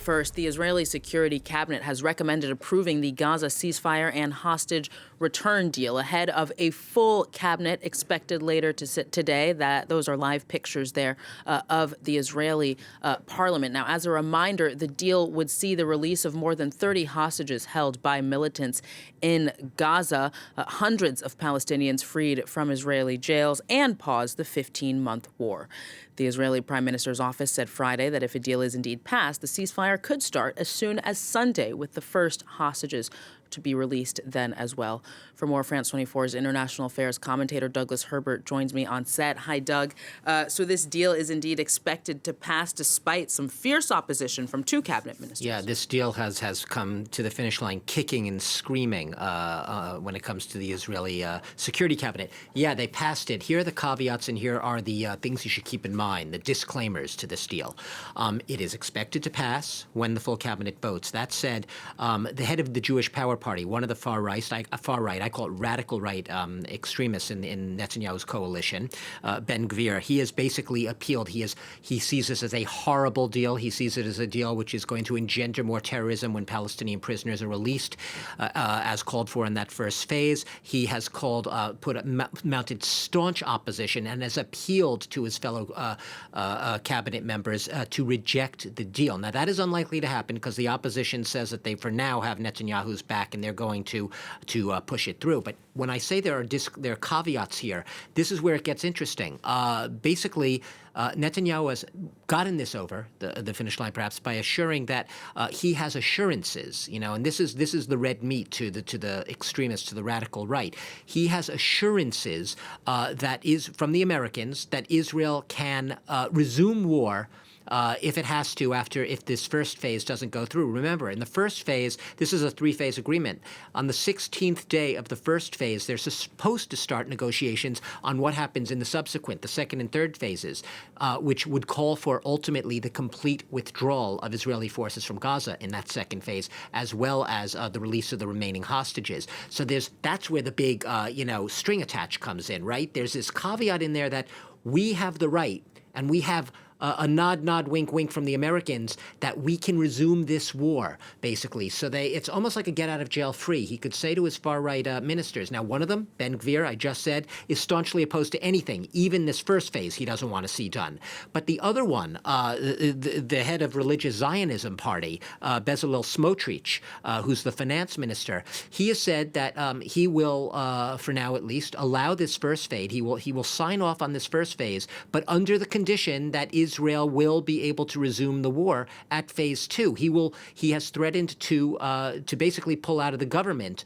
First, the Israeli Security Cabinet has recommended approving the Gaza ceasefire and hostage return deal ahead of a full cabinet expected later today. Those are live pictures there of the Israeli parliament. Now, as a reminder, the deal would see the release of more than 30 hostages held by militants in Gaza, hundreds of Palestinians freed from Israeli jails, and pause the 15-month war. The Israeli Prime Minister's office said Friday that if a deal is indeed passed, the ceasefire could start as soon as Sunday, with the first hostages to be released then as well. For more, France 24's international affairs commentator Douglas Herbert joins me on set. Hi, Doug. So this deal is indeed expected to pass despite some fierce opposition from two cabinet ministers. Yeah, this deal has come to the finish line kicking and screaming when it comes to the Israeli Security Cabinet. Yeah, they passed it. Here are the caveats, and here are the things you should keep in mind, the disclaimers to this deal. It is expected to pass when the full cabinet votes. That said, the head of the Jewish Power Party, one of the far right, I call it radical right extremists in Netanyahu's coalition, Ben-Gvir, he has basically appealed. He sees this as a horrible deal. He sees it as a deal which is going to engender more terrorism when Palestinian prisoners are released, as called for in that first phase. He has mounted staunch opposition and has appealed to his fellow cabinet members to reject the deal. Now, that is unlikely to happen because the opposition says that they, for now, have Netanyahu's back and they're going to push it through. But when I say there are caveats here, this is where it gets interesting. Basically, Netanyahu has gotten this over the finish line, perhaps, by assuring that he has assurances, and this is the red meat to the extremists, to the radical right. He has assurances that is from the Americans that Israel can resume war if it has to if this first phase doesn't go through. Remember, in the first phase, this is a three-phase agreement. On the 16th day of the first phase, they're supposed to start negotiations on what happens in the subsequent, the second and third phases, which would call for ultimately the complete withdrawal of Israeli forces from Gaza in that second phase, as well as the release of the remaining hostages. So that's where the big, string attach comes in, right? There's this caveat in there that we have the right, and we have a nod, wink, wink from the Americans that we can resume this war, basically. So it's almost like a get out of jail free. He could say to his far right ministers. Now, one of them, Ben-Gvir, I just said, is staunchly opposed to anything, even this first phase he doesn't want to see done. But the other one, the head of religious Zionism party, Bezalel Smotrich, who's the finance minister, he has said that he will, for now at least, allow this first phase. He will sign off on this first phase, but under the condition that Israel will be able to resume the war at phase two. He has threatened to basically pull out of the government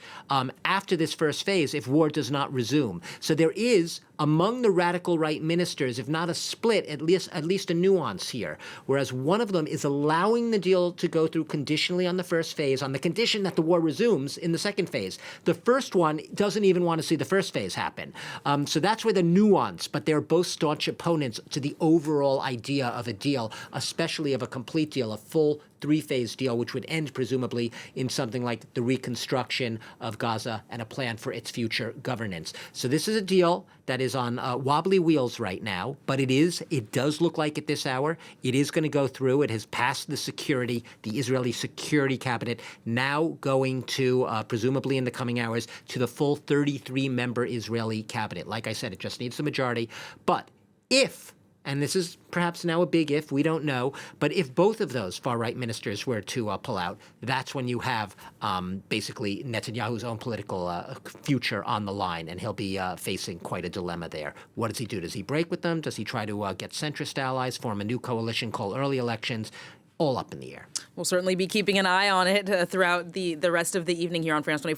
after this first phase if war does not resume. So there is, among the radical right ministers, if not a split, at least a nuance here. Whereas one of them is allowing the deal to go through conditionally on the first phase, on the condition that the war resumes in the second phase. The first one doesn't even want to see the first phase happen. So that's where the nuance, but they're both staunch opponents to the overall idea of a deal, especially of a complete deal, a full three-phase deal, which would end presumably in something like the reconstruction of Gaza and a plan for its future governance. So this is a deal that is on wobbly wheels right now, but it does look like at this hour it is going to go through. It has passed the Israeli Security Cabinet, now going to, presumably in the coming hours, to the full 33-member Israeli cabinet. Like I said, it just needs the majority. But if, and this is perhaps now a big if, we don't know, but if both of those far-right ministers were to pull out, that's when you have basically Netanyahu's own political future on the line, and he'll be facing quite a dilemma there. What does he do? Does he break with them? Does he try to get centrist allies, form a new coalition, call early elections? All up in the air. We'll certainly be keeping an eye on it throughout the rest of the evening here on France 24.